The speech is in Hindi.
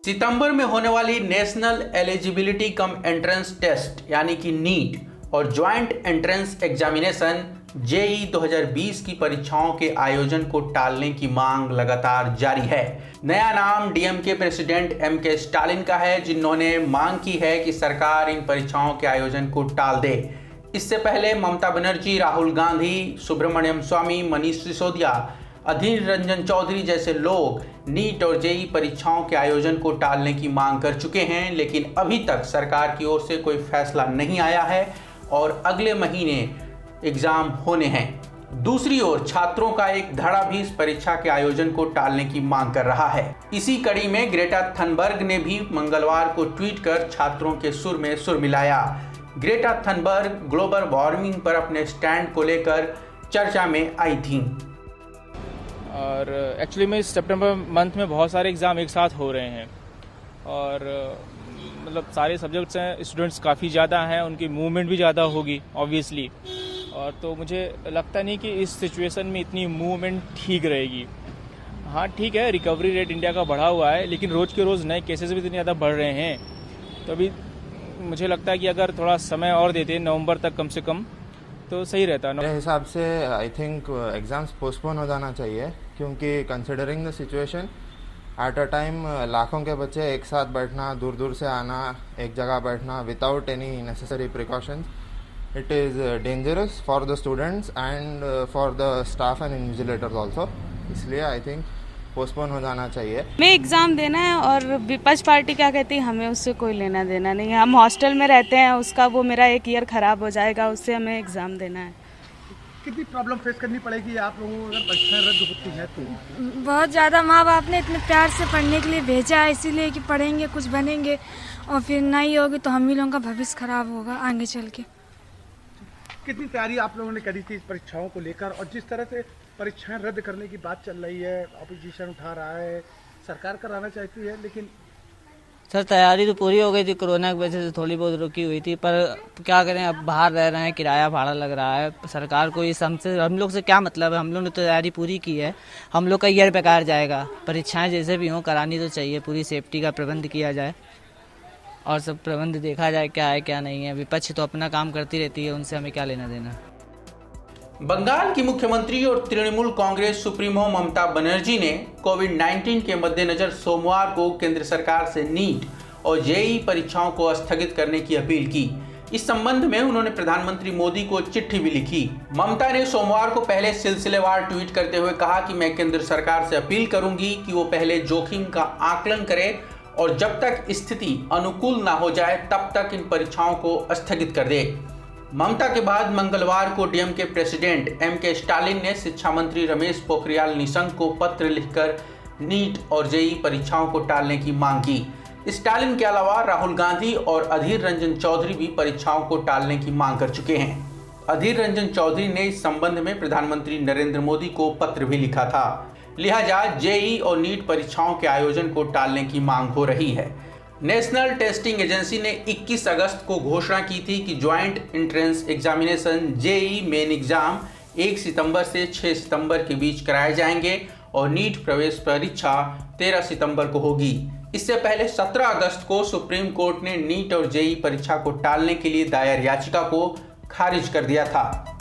सितंबर में होने वाली national eligibility cum entrance test यानी कि नीट और ज्वाइंट एंट्रेंस एग्जामिनेशन जेई 2020 की परीक्षाओं के आयोजन को टालने की मांग लगातार जारी है। नया नाम डीएमके प्रेसिडेंट एमके स्टालिन का है, जिन्होंने मांग की है कि सरकार इन परीक्षाओं के आयोजन को टाल दे। इससे पहले ममता बनर्जी, राहुल गांधी, सुब्रमण्यम स्वामी, मनीष सिसोदिया, अधीर रंजन चौधरी जैसे लोग नीट और जेई परीक्षाओं के आयोजन को टालने की मांग कर चुके हैं, लेकिन अभी तक सरकार की ओर से कोई फैसला नहीं आया है और अगले महीने एग्जाम होने हैं। दूसरी ओर छात्रों का एक धड़ा भी इस परीक्षा के आयोजन को टालने की मांग कर रहा है। इसी कड़ी में ग्रेटा थनबर्ग ने भी मंगलवार को ट्वीट कर छात्रों के सुर में सुर मिलाया। ग्रेटा थनबर्ग ग्लोबल वार्मिंग पर अपने स्टैंड को लेकर चर्चा में आई थी। और एक्चुअली में इस सितंबर मंथ में बहुत सारे एग्ज़ाम एक साथ हो रहे हैं और मतलब सारे सब्जेक्ट्स हैं, स्टूडेंट्स काफ़ी ज़्यादा हैं, उनकी मूवमेंट भी ज़्यादा होगी ऑब्वियसली। और तो मुझे लगता नहीं कि इस सिचुएशन में इतनी मूवमेंट ठीक रहेगी। हाँ ठीक है, रिकवरी रेट इंडिया का बढ़ा हुआ है, लेकिन रोज़ के रोज़ नए केसेस भी इतने ज़्यादा बढ़ रहे हैं। तो अभी मुझे लगता है कि अगर थोड़ा समय और देते नवंबर तक कम से कम तो सही रहता। मेरे हिसाब से आई थिंक एग्ज़ाम्स पोस्टपोन हो जाना चाहिए, क्योंकि considering the situation at a time लाखों के बच्चे एक साथ बैठना, दूर दूर से आना, एक जगह बैठना without any necessary precautions, it is dangerous for the students and for the staff and invigilators also. इसलिए आई थिंक पोस्टपोन हो जाना चाहिए। हमें एग्ज़ाम देना है और विपक्ष पार्टी क्या कहती है, हमें उससे कोई लेना देना नहीं है। हम हॉस्टल में रहते हैं, उसका वो मेरा एक ईयर ख़राब हो जाएगा, उससे हमें एग्ज़ाम देना है। कितनी प्रॉब्लम फेस करनी पड़ेगी आप लोगों को अगर परीक्षाएं रद्द होती है तो? बहुत ज़्यादा। माँ बाप ने इतने प्यार से पढ़ने के लिए भेजा है, इसीलिए कि पढ़ेंगे कुछ बनेंगे, और फिर नहीं होगी तो हम ही लोगों का भविष्य खराब होगा आगे चल के। कितनी तैयारी आप लोगों ने करी थी इस परीक्षाओं को लेकर, और जिस तरह से परीक्षाएं रद्द करने की बात चल रही है, ऑपोजिशन उठा रहा है, सरकार कराना चाहती है, लेकिन सर तैयारी तो पूरी हो गई थी, कोरोना की वजह से थोड़ी बहुत रुकी हुई थी, पर क्या करें, अब बाहर रह रहे हैं, किराया भाड़ा लग रहा है। सरकार को इस हमसे हम लोग से क्या मतलब है, हम लोग ने तैयारी पूरी की है, हम लोग का ईयर बेकार जाएगा। परीक्षाएं जैसे भी हों करानी तो चाहिए, पूरी सेफ्टी का प्रबंध किया जाए और सब प्रबंध देखा जाए क्या है क्या नहीं है। विपक्ष तो अपना काम करती रहती है, उनसे हमें क्या लेना देना। बंगाल की मुख्यमंत्री और तृणमूल कांग्रेस सुप्रीमो ममता बनर्जी ने कोविड-19 के मद्देनजर सोमवार को केंद्र सरकार से नीट और जेईई परीक्षाओं को स्थगित करने की अपील की। इस संबंध में उन्होंने प्रधानमंत्री मोदी को चिट्ठी भी लिखी। ममता ने सोमवार को पहले सिलसिलेवार ट्वीट करते हुए कहा कि मैं केंद्र सरकार से अपील करूंगी कि वो पहले जोखिम का आकलन करे और जब तक स्थिति अनुकूल ना हो जाए तब तक इन परीक्षाओं को स्थगित कर दे। ममता के बाद मंगलवार को डीएमके प्रेसिडेंट एमके स्टालिन ने शिक्षा मंत्री रमेश पोखरियाल निशंक को पत्र लिखकर नीट और जेईई परीक्षाओं को टालने की मांग की। स्टालिन के अलावा राहुल गांधी और अधीर रंजन चौधरी भी परीक्षाओं को टालने की मांग कर चुके हैं। अधीर रंजन चौधरी ने इस संबंध में प्रधानमंत्री नरेंद्र मोदी को पत्र भी लिखा था। लिहाजा जेईई और नीट परीक्षाओं के आयोजन को टालने की मांग हो रही है। नेशनल टेस्टिंग एजेंसी ने 21 अगस्त को घोषणा की थी कि joint entrance examination JEE main exam 1 सितंबर से 6 सितंबर के बीच कराए जाएंगे और नीट प्रवेश परीक्षा 13 सितंबर को होगी। इससे पहले 17 अगस्त को सुप्रीम कोर्ट ने नीट और जेईई परीक्षा को टालने के लिए दायर याचिका को खारिज कर दिया था।